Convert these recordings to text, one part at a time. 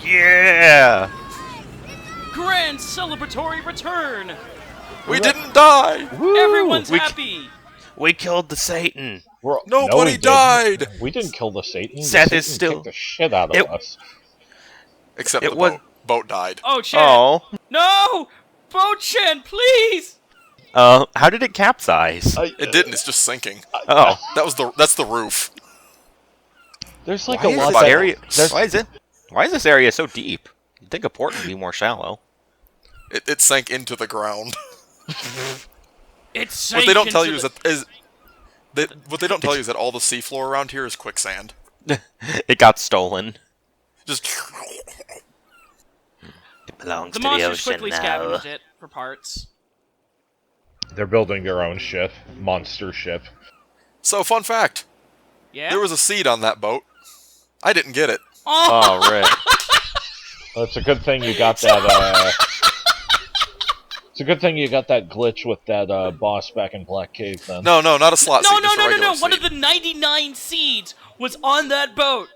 Yeah! Grand celebratory return! We didn't die! Woo! Everyone's happy! We killed the Satan. Nobody died! We didn't kill the Satan. Seth the is Satan still- kicked the shit out of us. Except It the was- boat. Boat died. Oh, shit! Oh. No! Boat-chin, please! How did it capsize? It didn't, it's just sinking. Oh. That's the roof. There's like Why a is lot this of area? Why is this area so deep? You'd think a port would be more shallow. It sank into the ground. It sank What they don't tell into you the- what they don't tell you is that all the seafloor around here is quicksand. It got stolen. Just It belongs The to the monsters ocean quickly now. scavenged it for parts. They're building their own ship, monster ship. So, fun fact. Yeah? There was a seed on that boat. I didn't get it. Oh! Oh, right. Well, it's a good thing you got that. It's a good thing you got that glitch with that boss back in Black Cave. Then. No, not a slot No, seed. no, just a no, no, regular no! One seed. of the 99 seeds was on that boat!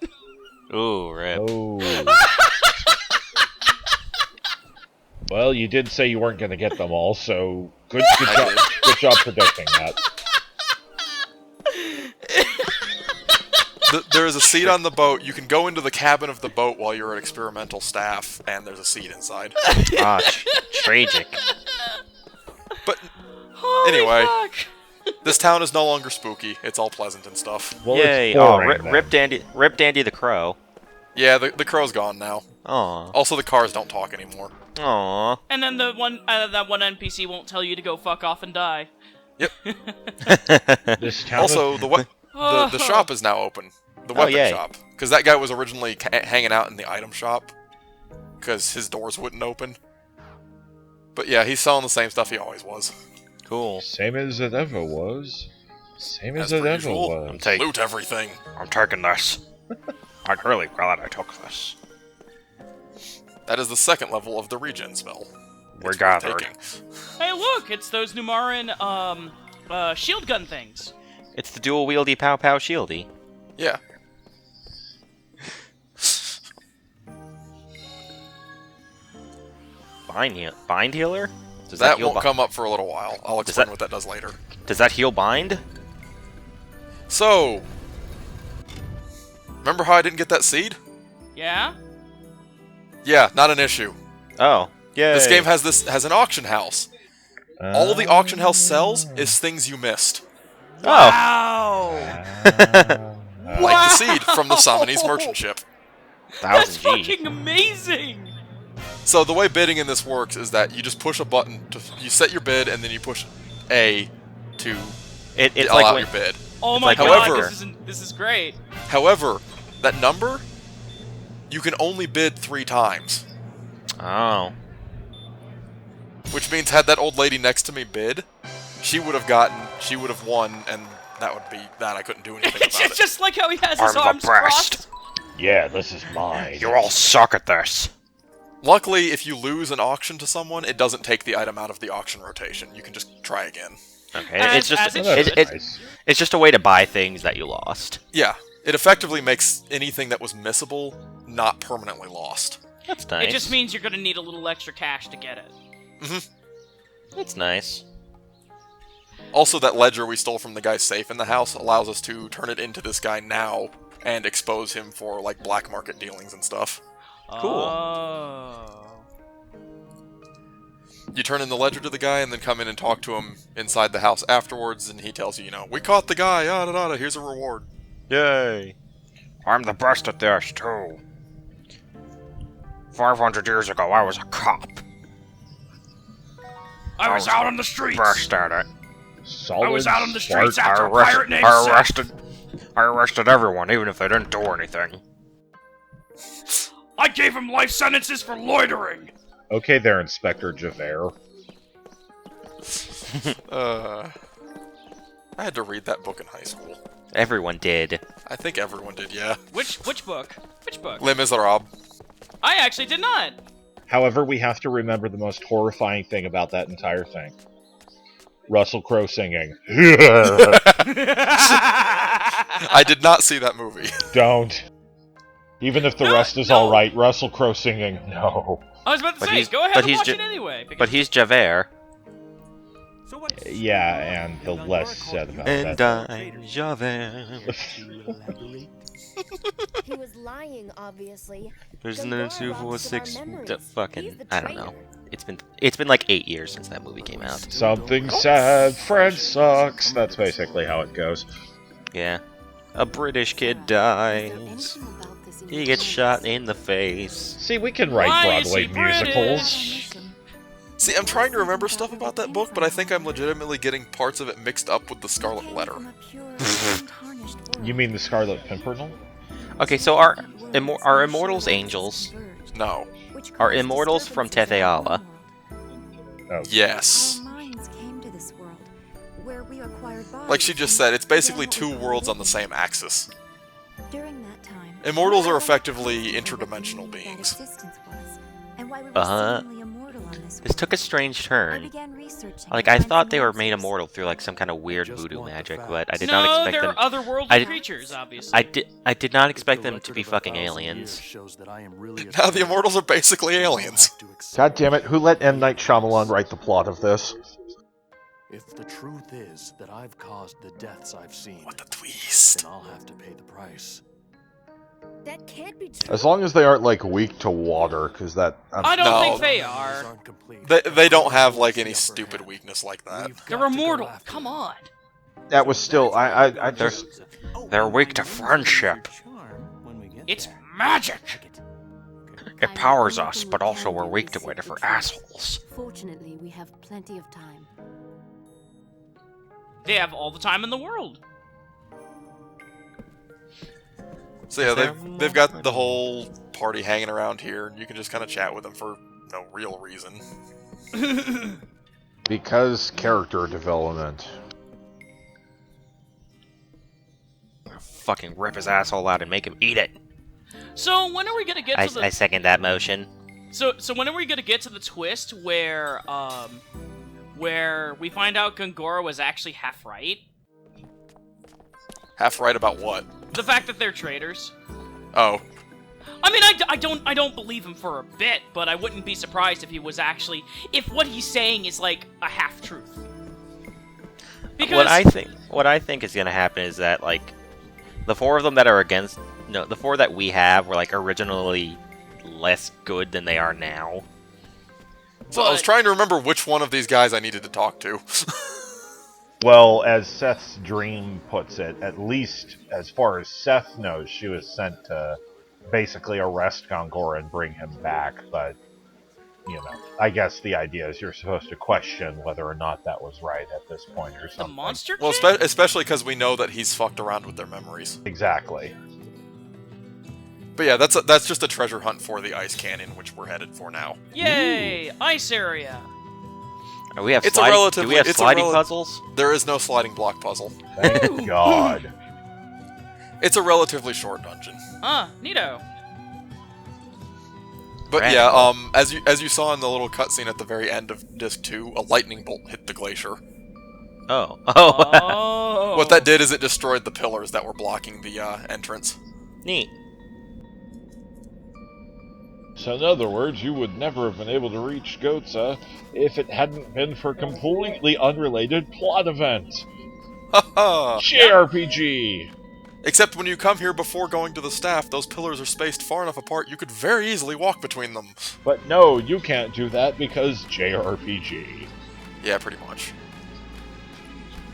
Ooh, rip. Oh. Well, you did say you weren't going to get them all, so good job predicting that. There is a seed on the boat. You can go into the cabin of the boat while you're an experimental staff, and there's a seed inside. Ah, tragic. But Holy Anyway. fuck. this town is no longer spooky. It's all pleasant and stuff. Well, Yay! it's Oh, boring, then. Rip Dandy the Crow. Yeah, the crow's gone now. Aw. Also, the cars don't talk anymore. Aw. And then that one NPC won't tell you to go fuck off and die. Yep. This town Also, is... the shop is now open. The weapon yay. shop. Because that guy was originally hanging out in the item shop. Because his doors wouldn't open. But yeah, he's selling the same stuff he always was. Cool. Same as it ever was. Same as As it per ever usual. was. Loot everything. I'm taking this. I'm really glad I took this. That is the second level of the regen spell. We're It's gathered. taking. Hey, look! It's those Numaran, shield gun things. It's the dual wieldy pow pow shieldy. Yeah. Bind healer? Does That heal won't come up for a little while. I'll explain that- what that does later. Does that heal bind? So, remember how I didn't get that seed? Yeah? Yeah, not an issue. Oh, yay! This game has an auction house. All the auction house sells is things you missed. Oh, Wow! Like the seed from the Somonese merchant ship. That's 1000 G. fucking amazing! So the way bidding in this works is that you just push a button, you set your bid, and then you push A to It's allow like when, your bid. Oh It's my like god, however- this is great. However, that number, you can only bid 3 times. oh, Which means had that old lady next to me bid, she would have won, and that would be that. I couldn't do anything about It's it. just like how he has his Arm arms crossed. Yeah, this is mine. you all suck at this. Luckily, if you lose an auction to someone, it doesn't take the item out of the auction rotation. You can just try again. Okay, As- it's just as it That's should. nice. it's just a way to buy things that you lost. Yeah, it effectively makes anything that was missable not permanently lost. That's nice. It just means you're gonna need a little extra cash to get it. That's nice. Also, that ledger we stole from the guy's safe in the house allows us to turn it into this guy now and expose him for, like, black market dealings and stuff. Cool. Oh. You turn in the ledger to the guy and then come in and talk to him inside the house afterwards, and he tells you, we caught the guy, yada yada, here's a reward. Yay! I'm the best at this too. 500 years ago, I was a cop. I was out on the streets. Best at it. Solid I was out on the streets spark. after a pirate named Seth. I arrested everyone, even if they didn't do anything. I gave him life sentences for loitering. Okay there, Inspector Javert. I had to read that book in high school. Everyone did. I think everyone did, yeah. Which book? Which book? Les Miserables. I actually did not. However, we have to remember the most horrifying thing about that entire thing. Russell Crowe singing. I did not see that movie. Don't. Even if the No, rest is no. alright, Russell Crowe singing, no. I was about to But say, he's- go ahead but and he's watch ju- it anyway. But he's Javert. Yeah, and the less said about And that. I'm Javert. He was lying, obviously. There's Gongora no 2, 4, robs us of our 6. memories. The He's fucking. the I don't know. traitor. It's been like 8 years since that movie came out. Something sad, French sucks. That's basically how it goes. Yeah. A British kid dies. He gets shot in the face. See, we can write Why is Broadway he musicals. British? See, I'm trying to remember stuff about that book, but I think I'm legitimately getting parts of it mixed up with the Scarlet Letter. You mean the Scarlet Pimpernel? Okay, so are immortals angels? No. Are immortals from Tetheala? Oh. Yes. Like she just said, it's basically two worlds on the same axis. Immortals are effectively interdimensional beings. This took a strange turn. Like, I thought they were made immortal through, like, some kind of weird voodoo magic, but I did not No, expect they're them... otherworldly creatures, obviously. I did not expect them to be fucking aliens. Now the Immortals are basically aliens. God damn it, who let M. Night Shyamalan write the plot of this? If the truth is that I've caused the deaths I've seen, What the twist? then I'll have to pay the price. That can't be true. As long as they aren't, like, weak to water, because that... I don't No. think they are. Aren't complete. They don't have like any stupid weakness like that. We've got They're to go immortal. after Come them. on. That was still... I just... They're weak to friendship. It's magic. It powers us, but also we're weak to it if we're assholes. Fortunately, we have plenty of time. They have all the time in the world. So yeah, they've got the whole party hanging around here, and you can just kind of chat with them for no real reason. Because character development. Fucking rip his asshole out and make him eat it. So when are we gonna get to the? I second that motion. So when are we gonna get to the twist where we find out Gongora was actually half right? Half right about what? The fact that they're traitors. Oh, I mean, I don't believe him for a bit, but I wouldn't be surprised if he was actually, if what he's saying is like a half truth. Because What I think is gonna happen is that, like, the four of them that are against, no, the four that we have were, like, originally less good than they are now. so I was trying to remember which one of these guys I needed to talk to. Well, as Seth's dream puts it, at least as far as Seth knows, she was sent to basically arrest Gongora and bring him back, but, you know, I guess the idea is you're supposed to question whether or not that was right at this point or the something. monster Well, kid? especially because we know that he's fucked around with their memories. Exactly. But yeah, that's just a treasure hunt for the ice canyon, which we're headed for now. Yay! Ice area. We have It's a sliding, do relatively- we have it's a sliding rela- puzzles? There is no sliding block puzzle. Thank God. It's a relatively short dungeon. Neato. But Right. yeah, as you saw in the little cutscene at the very end of Disc 2, a lightning bolt hit the glacier. Oh. Oh. What that did is it destroyed the pillars that were blocking the entrance. Neat. So in other words, you would never have been able to reach Gotza if it hadn't been for a completely unrelated plot event. Haha! JRPG! Except when you come here before going to the staff, those pillars are spaced far enough apart you could very easily walk between them. But no, you can't do that because JRPG. Yeah, pretty much.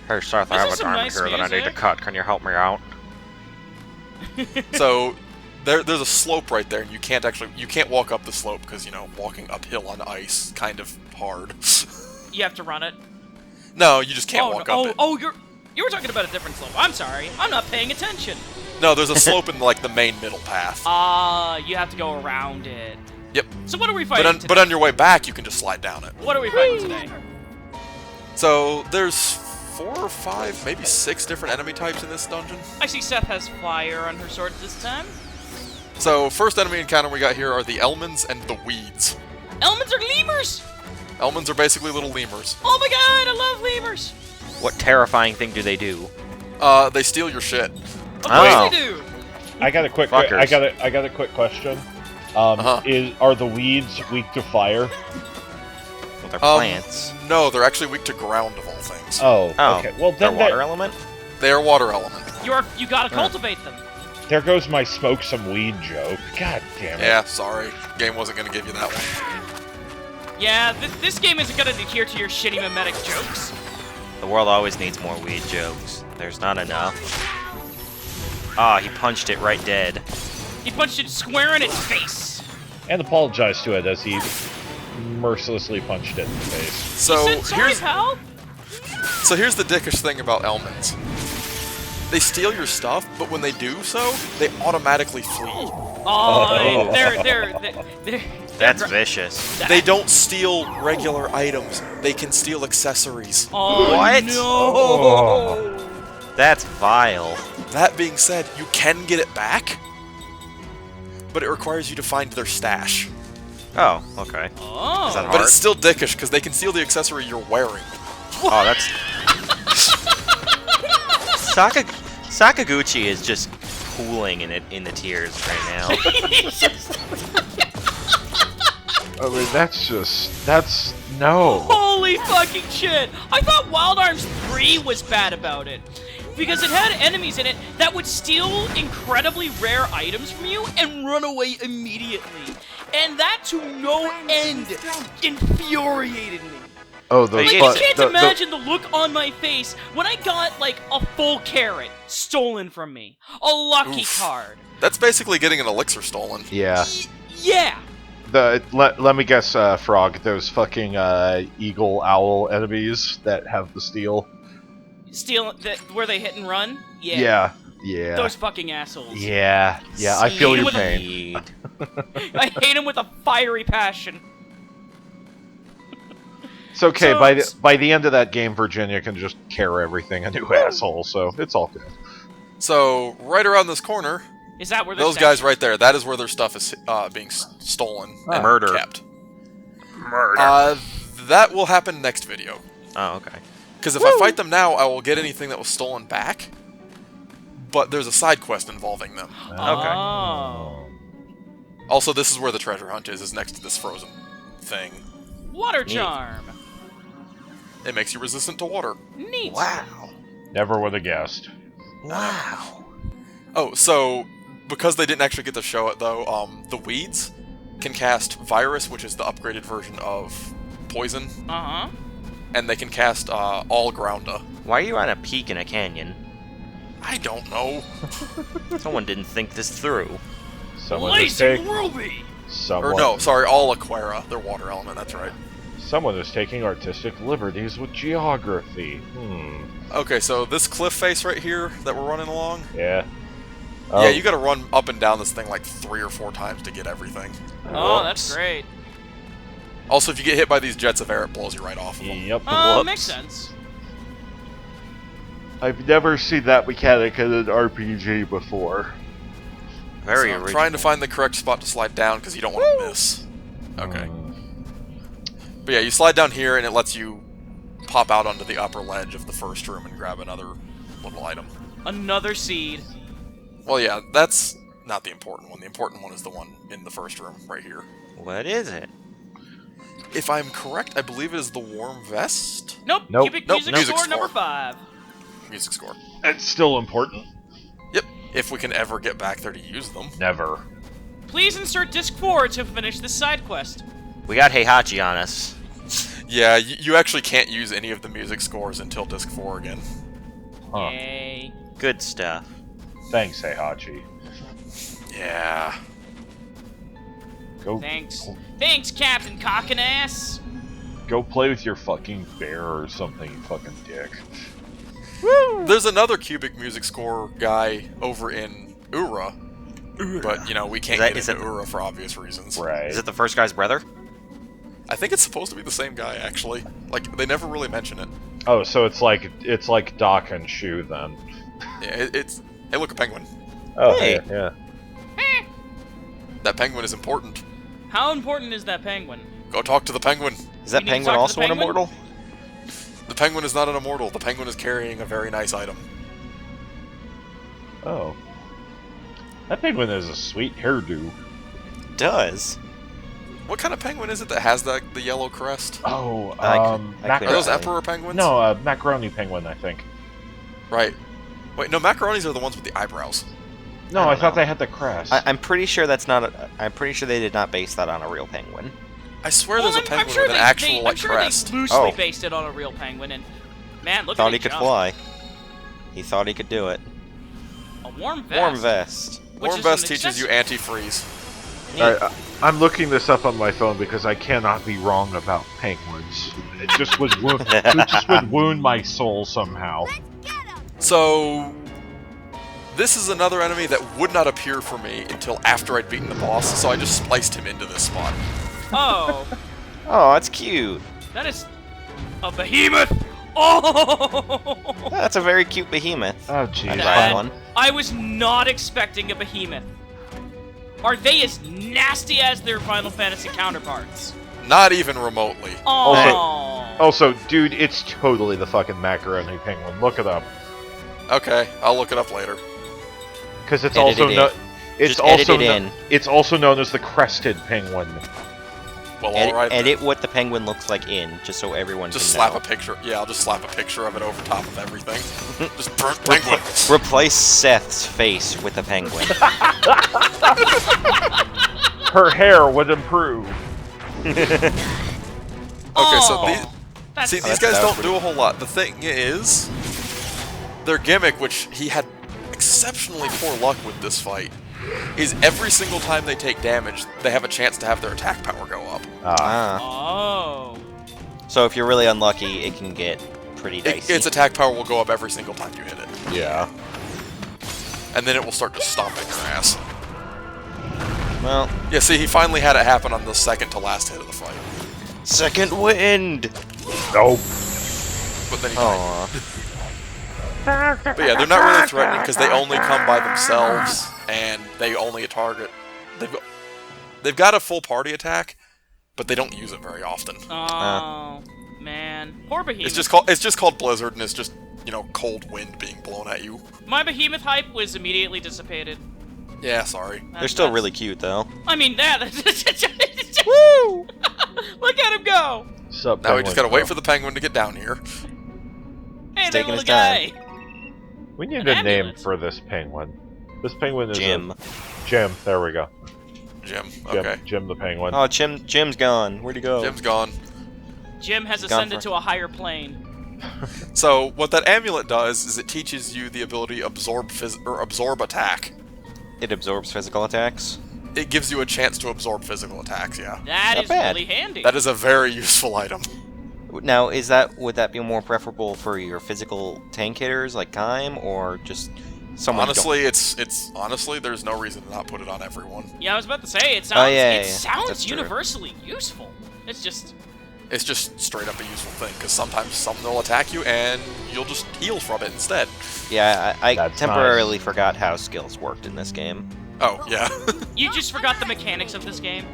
Hey Seth, I This have is a some diamond nice here that I need to music. cut. Can you help me out? So there's a slope right there, and you can't walk up the slope because, you know, walking uphill on ice kind of hard. You have to run it. No, you just can't oh, walk no. up it. Oh, you were talking about a different slope. I'm sorry. I'm not paying attention. No, there's a slope in like the main middle path. You have to go around it. Yep. So what are we fighting today? But on your way back, you can just slide down it. What are we fighting today? So there's 4 or 5, maybe 6 different enemy types in this dungeon. I see Seth has fire on her sword this time. So first enemy encounter we got here are the Elmans and the Weeds. Elements are lemurs! Elmans are basically little lemurs. Oh my god, I love lemurs! What terrifying thing do they do? They steal your shit. Of course Oh. they do! I got a quick. Fuckers. I got a quick question. Uh-huh. Are the weeds weak to fire? Well, they're plants. No, they're actually weak to ground of all things. Oh, Oh, okay. Well, they're then water element? They are water element. You gotta cultivate them. there goes my smoke some weed joke. God damn it. Yeah, sorry. Game wasn't gonna give you that one. Yeah, this game isn't gonna adhere to your shitty mimetic jokes. The world always needs more weed jokes. There's not enough. Ah, he punched it right dead. He punched it square in its face. And apologize to it as he mercilessly punched it in the face. So He said, sorry, pal. here's the dickish thing about Elmans. They steal your stuff, but when they do so, they automatically flee. Oh, they're That's vicious. They don't steal regular items. They can steal accessories. Oh, What? no. Oh. That's vile. That being said, you can get it back, but it requires you to find their stash. Oh, okay. Oh. Is that But hard? it's still dickish, because they can steal the accessory you're wearing. Oh, that's... Sakaguchi is just pooling in the tears right now. I mean, that's no. Holy fucking shit! I thought Wild Arms 3 was bad about it. Because it had enemies in it that would steal incredibly rare items from you and run away immediately. And that to no end infuriated me. Oh, Like, you can't imagine the look on my face when I got, like, a full carrot stolen from me. A lucky Oof. card. That's basically getting an elixir stolen. Yeah. Yeah. Let me guess, Frog. Those fucking eagle owl enemies that have the steel. Steal where they hit and run? Yeah. Yeah. Those fucking assholes. Yeah. Yeah. I feel See, your with a- pain. I hate him with a fiery passion. It's okay. So- By the end of that game, Virginia can just care everything a new asshole. So it's all good. So, right around this corner, Is that where the those guys right there, that is where their stuff is being stolen and Murder. kept. Murder. That will happen next video. Oh, okay. Because if I fight them now, I will get anything that was stolen back. But there's a side quest involving them. Okay. Oh. Also, this is where the treasure hunt is next to this frozen thing. Water Neat. charm. It makes you resistant to water. Neat. Wow. Never would have guessed. Wow. Oh, so because they didn't actually get to show it though, the weeds can cast Virus, which is the upgraded version of Poison, Uh-huh. and they can cast All Grounda. Why are you on a peak in a canyon? I don't know. Someone didn't think this through. Someone is Blazing taking. Ruby. Or no, sorry, All Aquara. They're water element, that's right. Someone is taking artistic liberties with geography. Okay, so this cliff face right here that we're running along, Yeah. yeah, you gotta run up and down this thing like 3 or 4 times to get everything. Oh, that's great. Also, if you get hit by these jets of air, it blows you right off of them. Yep. Whoops. Makes sense. I've never seen that mechanic in an RPG before. Very So I'm original. trying to find the correct spot to slide down because you don't want to miss. Okay. But yeah, you slide down here and it lets you pop out onto the upper ledge of the first room and grab another little item. Another seed. Well, yeah, that's not the important one. The important one is the one in the first room, right here. What is it? If I'm correct, I believe it is the Warm Vest? Nope. Nope. Cubic Nope, music music score number score. 5. Music score. It's still important. Yep, if we can ever get back there to use them. Never. Please insert disc 4 to finish this side quest. We got Heihachi on us. Yeah, you actually can't use any of the music scores until Disc 4 again. Huh. Yay. Good stuff. Thanks, Heihachi. Yeah. Go. Thanks. Thanks, Captain Cockinass. Go play with your fucking bear or something, you fucking dick. There's another cubic music score guy over in Ura, but, you know, we can't Is get that- into Ura for obvious reasons. Right. Is it the first guy's brother? I think it's supposed to be the same guy, actually. Like, they never really mention it. Oh, so it's like Doc and Shu then. Yeah, it's... Hey, look, a penguin. Oh, Hey. yeah. That penguin is important. How important is that penguin? Go talk to the penguin. Is that You need to penguin talk to also the an penguin? immortal? The penguin is not an immortal. The penguin is carrying a very nice item. Oh. That penguin has a sweet hairdo. Does. What kind of penguin is it that has the yellow crest? Oh, I Are couldn't those tell you. emperor penguins? No, macaroni penguin, I think. Right. Wait, no, macaronis are the ones with the eyebrows. No, I I, don't thought know. they had the crest. I'm pretty sure that's not. I'm pretty sure they did not base that on a real penguin. I swear Well, there's a I'm penguin sure with an they, actual they, like I'm sure crest. they loosely Oh. based it on a real penguin, and man, look Thought at he it could jump. fly. He thought he could do it. A warm vest. Warm vest. which Warm is vest an teaches you accessory. antifreeze. Alright, I'm looking this up on my phone because I cannot be wrong about penguins. It just would wound my soul somehow. So, this is another enemy that would not appear for me until after I'd beaten the boss, so I just spliced him into this spot. Oh, Oh, that's cute. that is a behemoth. Oh, That's a very cute behemoth. Oh, jeez. I'd That- buy one. I was not expecting a behemoth. Are they as nasty as their Final Fantasy counterparts? Not even remotely. Oh, Also, dude, it's totally the fucking macaroni penguin. Look it up. Okay, I'll look it up later. Because it's Edit also it no, in. it's Just edit also it kno- in. it's also known as the crested penguin. Well, Edit, alright then. edit what the penguin looks like in, just so everyone Just can slap know. a picture. Yeah, I'll just slap a picture of it over top of everything. Just burnt penguin. Replace Seth's face with a penguin. Her hair would improve. Okay, so Oh, these, that's see, these that's- guys that was don't pretty- do a whole lot. The thing is, their gimmick, which he had exceptionally poor luck with this fight, is every single time they take damage, they have a chance to have their attack power go up. Ah. Oh, So if you're really unlucky, it can get pretty dicey. Its attack power will go up every single time you hit it. Yeah. And then it will start just stomping your ass. Well, Yeah, see, he finally had it happen on the second to last hit of the fight. second wind! Nope. But then he died. Aw. But yeah, they're not really threatening because they only come by themselves, and they only target... They've got a full party attack, but they don't use it very often. oh, man, poor behemoth. It's just called Blizzard, and it's just, you know, cold wind being blown at you. My behemoth hype was immediately dissipated. Yeah, sorry. They're still really cute, though. I mean, Woo! Look at him go! Sup, Now we just gotta wait penguin? for the penguin to get down here. Hey, there, taking little his guy. We need An a name ambulance. for this penguin. This penguin is Jim. Jim. There we go. Jim. Jim. Okay. Jim the penguin. Oh, Jim's gone. Where'd he go? Jim's gone. Jim has Gone ascended for- to a higher plane. So what that amulet does is it teaches you the ability absorb attack. It absorbs physical attacks. It gives you a chance to absorb physical attacks. Yeah, That Not is bad. really handy. that is a very useful item. Now, would that be more preferable for your physical tank hitters like Kaim, or just someone? Honestly, it's honestly there's no reason to not put it on everyone. Yeah, I was about to say, it sounds, Oh, yeah, it yeah, sounds that's true. universally useful. It's just, It's just straight up a useful thing because sometimes something will attack you and you'll just heal from it instead. Yeah, I That's temporarily nice. forgot how skills worked in this game. Oh yeah, you just forgot the mechanics of this game.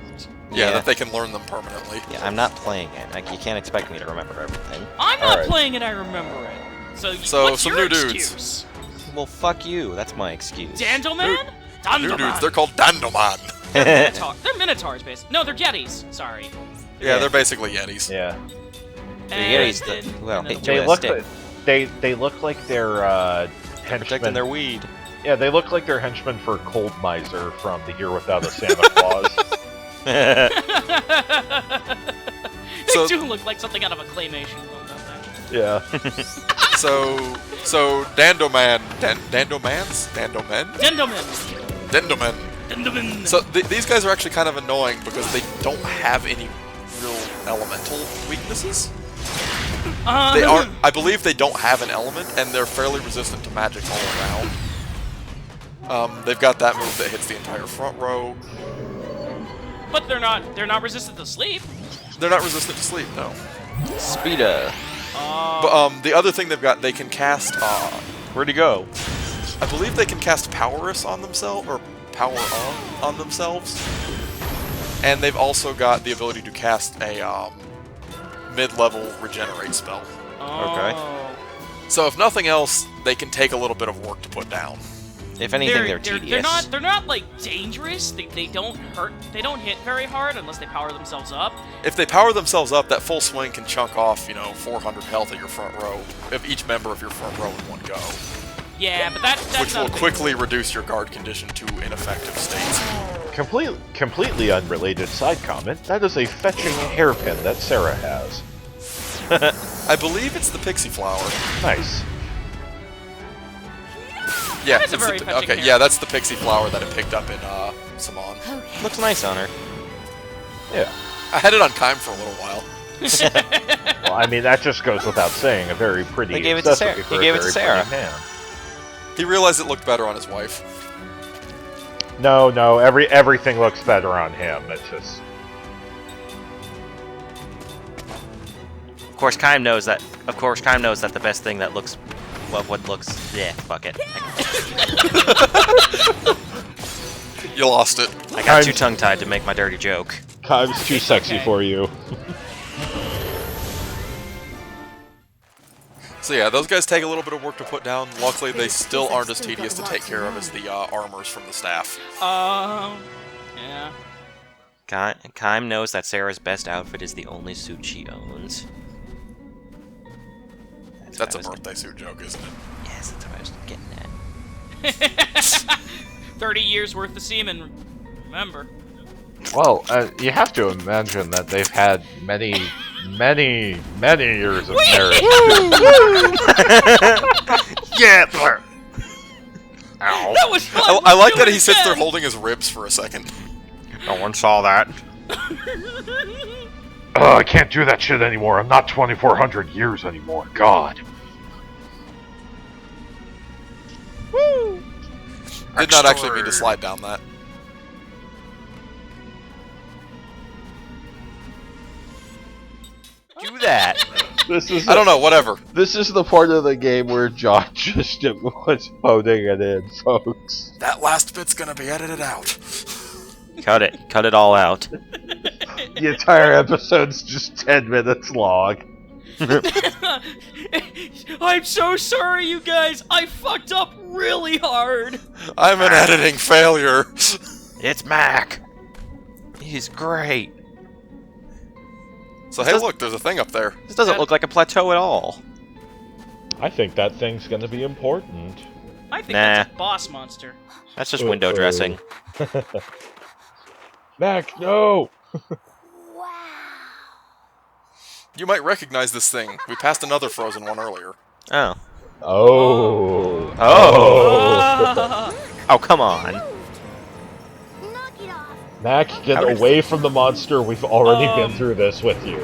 yeah, that they can learn them permanently. Yeah, I'm not playing it. Like, you can't expect me to remember everything. I'm not Alright. playing it, I remember it. So, So, what's some your new dudes. excuse? Well, fuck you. That's my excuse. Dandelman? New dudes, Dandelman. they're called Dandoman. Minotaur. They're Minotaurs, basically. No, they're Yetis. Sorry. Yeah, they're basically Yetis. Yeah. Yetis, well, and then hey, They a look. stick. They look like they're Protecting henchmen. their weed. Yeah, they look like they're henchmen for Cold Miser from The Year Without a Santa Claus. they So- do look like something out of a claymation film, don't they? Yeah. So Dandoman, Dandomans, Dandomen, Dendelman. Dendomen. So these guys are actually kind of annoying because they don't have any real elemental weaknesses. They are, I believe, they don't have an element, and they're fairly resistant to magic all around. They've got that move that hits the entire front row. But they're not resistant to sleep. They're not resistant to sleep, no. Speeda. But the other thing they've got, they can cast. Where'd he go? I believe they can cast Powerus on themselves, or Power on themselves. And they've also got the ability to cast a mid-level regenerate spell. Oh. Okay. So if nothing else, they can take a little bit of work to put down. If anything, they're tedious. They're not like dangerous. They don't hurt. They don't hit very hard unless they power themselves up. If they power themselves up, that full swing can chunk off, 400 health at your front row, of each member of your front row in one go. Yeah, but that's Which not will a big quickly reduce your guard condition to ineffective states. Completely unrelated side comment. That is a fetching hairpin that Sarah has. I believe it's the pixie flower. Nice. Yeah, That is a very fetching okay. hair. Yeah, that's the pixie flower that it picked up in Saman. Looks nice on her. Yeah. I had it on Kime for a little while. Well, I mean, that just goes without saying. A very pretty They gave it to accessory Sarah. for He a gave it to very Sarah. pretty man. He realized it looked better on his wife. No, everything looks better on him. It's just Of course, Kime knows that the best thing that looks, well, what looks, yeah, fuck it. You lost it. I got too tongue-tied to make my dirty joke. Kime's too sexy Okay. for you. So yeah, those guys take a little bit of work to put down. Luckily, they still aren't as tedious to take care of as the armors from the staff. Yeah. Kime knows that Sarah's best outfit is the only suit she owns. That's a birthday suit joke, isn't it? Yes, that's what I was getting at. 30 years worth of semen. Remember. Well, you have to imagine that they've had many years of marriage. Yeah! Blur. Ow. That was fun. I like Let's that do he it sits there again. holding his ribs for a second. No one saw that. I can't do that shit anymore. I'm not 2,400 years anymore. God. Did not actually mean to slide down that. Do that. This is I don't know, whatever. This is the part of the game where John just was phoning it in, folks. That last bit's gonna be edited out. Cut it. Cut it all out. The entire episode's just 10 minutes long. I'm so sorry, you guys. I fucked up really hard. I'm an editing failure. It's Mac. He's great. So hey, look, there's a thing up there. This doesn't look like a plateau at all. I think that thing's gonna be important. I think Nah. that's a boss monster. That's just window dressing. Mac, no! You might recognize this thing. We passed another frozen one earlier. Oh. Oh. Oh. Oh, come on. Knock it off. Mac, get How is- away from the monster. We've already been through this with you.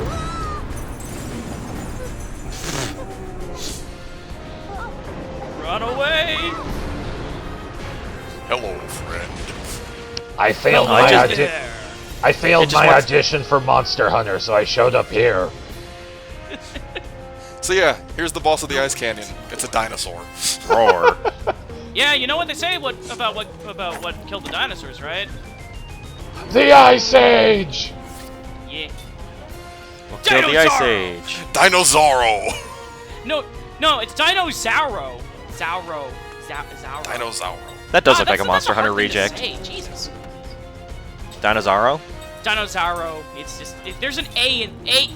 Run away. Hello, friend. I failed I my just- There. I failed It just my wants- audition for Monster Hunter, so I showed up here. So yeah, here's the boss of the Ice Canyon. It's a dinosaur. Roar. Yeah, you know what they say about what killed the dinosaurs, right? The Ice Age! Yeah. We'll kill the Ice Dinosaur! Age. Dinosauro! No, it's Dinosauro. Zauro. Dinosauro. That does look that's like a Monster hard Hunter thing to reject. say, Jesus. Dinosauro? Dinosauro. It's just there's an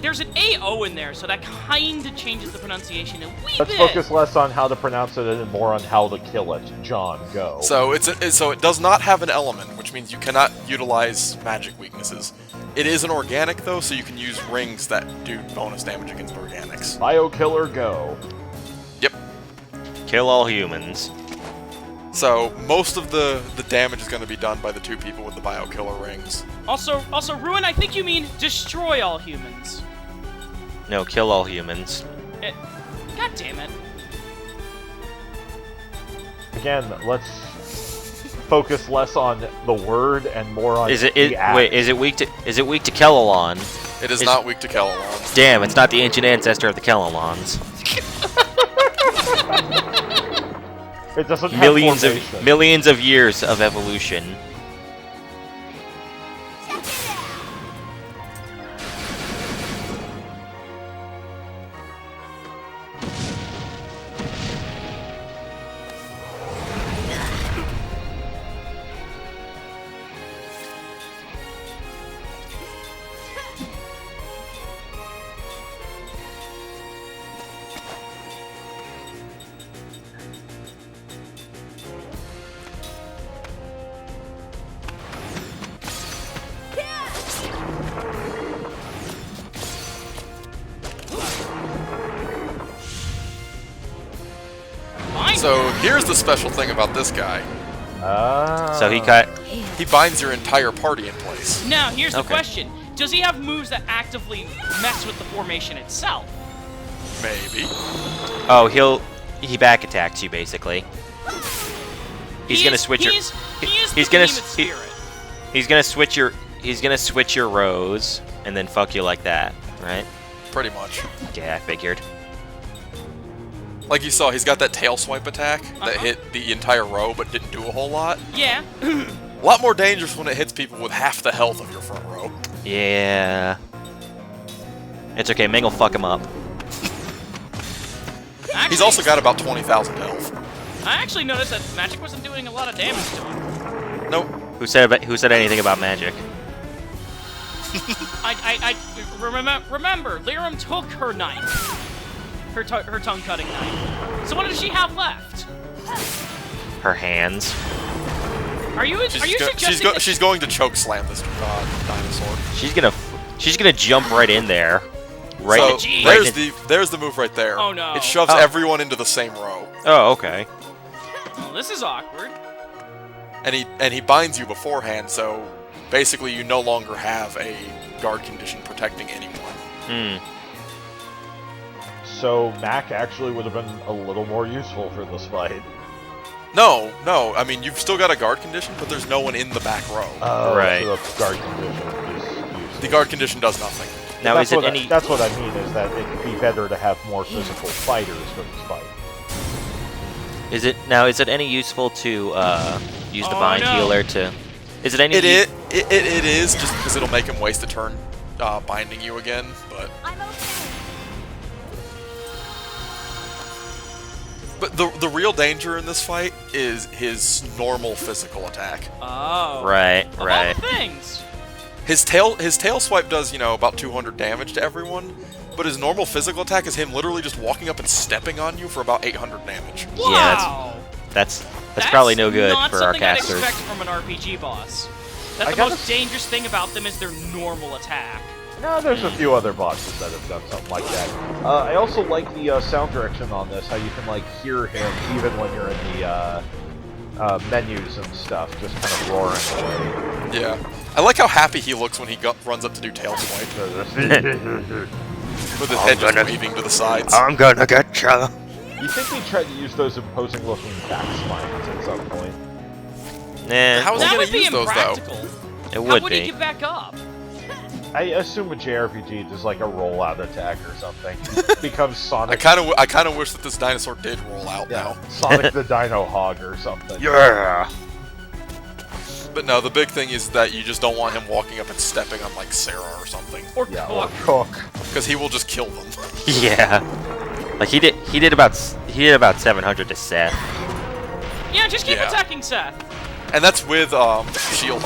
there's an AO in there, so that kind of changes the pronunciation a wee Let's bit. focus less on how to pronounce it and more on how to kill it. John, go. So so it does not have an element, which means you cannot utilize magic weaknesses. It is an organic though, so you can use rings that do bonus damage against organics. Biokiller, go. Yep. Kill all humans. So most of the damage is going to be done by the two people with the biokiller rings. Also, Ruin, I think you mean destroy all humans. No, kill all humans. God damn it. Again, let's focus less on the word and more on Is it the act. wait, is it weak to Kellalon? It is Is- not weak to Kellalons. Damn, it's not the ancient ancestor of the Kellalons. It doesn't have formation. Millions of years of evolution. So here's the special thing about this guy. So He binds your entire party in place. Now, here's the Okay. question. Does he have moves that actively mess with the formation itself? Maybe. he back attacks you basically. He's gonna switch your. He's gonna switch your rows and then fuck you like that, right? Pretty much. Yeah, I figured. Like you saw, he's got that tail swipe attack that hit the entire row but didn't do a whole lot. Yeah. A lot more dangerous when it hits people with half the health of your front row. Yeah. It's okay, Ming will fuck him up. He's also got about 20,000 health. I actually noticed that magic wasn't doing a lot of damage to him. Nope. Who said anything about magic? I remember, Liram took her knife. Her tongue-cutting knife. So what does she have left? Her hands. Are you suggesting that She's going to choke slam this dinosaur. She's gonna jump right in there. Right. So right there's the move right there. Oh, no. It shoves everyone into the same row. Oh, okay. Well, this is awkward. And he binds you beforehand, so basically you no longer have a guard condition protecting anyone. Hmm. So Mac actually would have been a little more useful for this fight. No. I mean, you've still got a guard condition, but there's no one in the back row. Right. So the guard condition is useless. The guard condition does nothing. Now, that's is it what any? that's what I mean, is that it'd be better to have more physical fighters for this fight. Is it any useful to use the Oh, bind no. healer to? Is it any? It is, just because it'll make him waste a turn binding you again, but... I'm okay. But the real danger in this fight is his normal physical attack. Oh. Right. Of all Right. the things. His tail swipe does, about 200 damage to everyone, but his normal physical attack is him literally just walking up and stepping on you for about 800 damage. Wow. That's probably no good not for our something I'd casters. expect from an RPG boss. That's I the gotta most dangerous thing about them is their normal attack. No, there's a few other bosses that have done something like that. I also like the sound direction on this, how you can hear him even when you're in the menus and stuff, just kind of roaring away. Yeah. I like how happy he looks when he runs up to do tail swipe, with his head just waving to the sides. I'm gonna get ya. You think they tried to use those imposing looking back spines at some point? Nah, How is he That gonna would be use those, though? impractical. it How would would he be. get back up? I assume with JRPG there's like a rollout attack or something. Becomes Sonic. I kind of wish that this dinosaur did roll out now. Sonic the Dino Hog or something. Yeah. But no, the big thing is that you just don't want him walking up and stepping on like Sarah or something, Or Yeah, cook? or Cook. because he will just kill them. Yeah. Like he did about 700 to Seth. Yeah, just keep Yeah. attacking Seth. And that's with shield.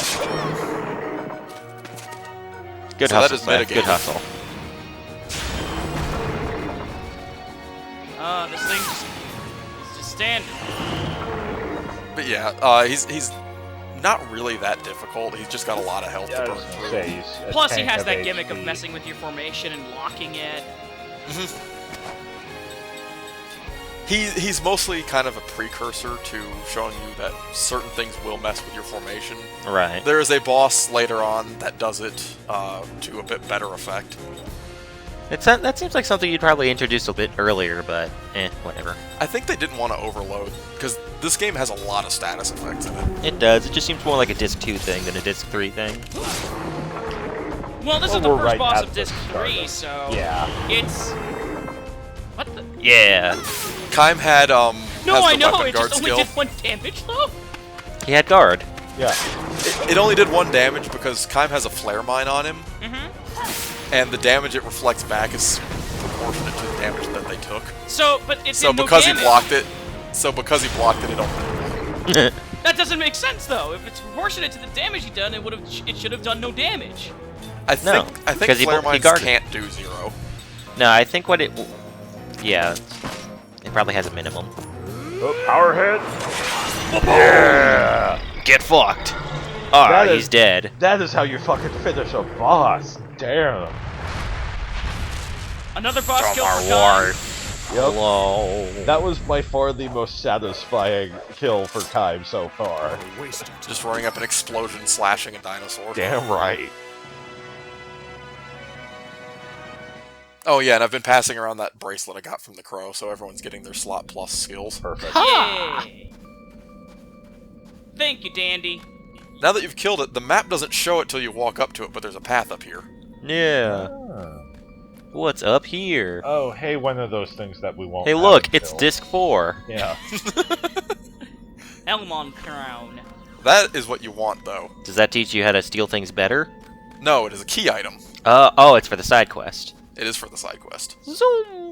Good So that hustle, is Seth. metagame. Good hustle. This thing is just standing. But yeah, he's not really that difficult. He's just got a lot of health Yeah, I to was burn gonna through. say, he's a Plus, he tank has of that gimmick of HP. messing with your formation and locking it. He's mostly kind of a precursor to showing you that certain things will mess with your formation. Right. There is a boss later on that does it to a bit better effect. That seems like something you'd probably introduce a bit earlier, but whatever. I think they didn't want to overload, because this game has a lot of status effects in it. It does. It just seems more like a disc 2 thing than a disc 3 thing. Well, this is Well, the we're first right boss at of the Disc start 3, of- so... Yeah. It's... What the... Yeah. Kaim had No, has I the know, weapon it guard just only skill. did 1 damage, though? He had guard. Yeah. It only did 1 damage because Kaim has a flare mine on him, and the damage it reflects back is proportionate to the damage that they took. So, but it's So no because damage. he blocked it, it only did 1. That doesn't make sense, though. If it's proportionate to the damage he done, it should have done no damage. I No, think because he flare blo- he mines guarded. can't do 0. No, I think what it... Yeah. It probably has a minimum. Oh, power hit. Get fucked. Ah, That he's is- dead. That is how you fucking finish a boss. Damn. Another boss kill for War. Khan. Yep. Hello. That was by far the most satisfying kill for Kaim so far. A waste of time. Just running up an explosion, slashing a dinosaur. Damn right. Oh yeah, and I've been passing around that bracelet I got from the crow, so everyone's getting their slot plus skills. Perfect. Yay! Thank you, Dandy. Now that you've killed it, the map doesn't show it till you walk up to it, but there's a path up here. Yeah. Ah. What's up here? Oh, hey, one of those things that we won't. Hey, have look, it's until- disc 4. Yeah. Elmon Crown. That is what you want, though. Does that teach you how to steal things better? No, it is a key item. Oh, it's for the side quest. It is for the side quest. Zoom.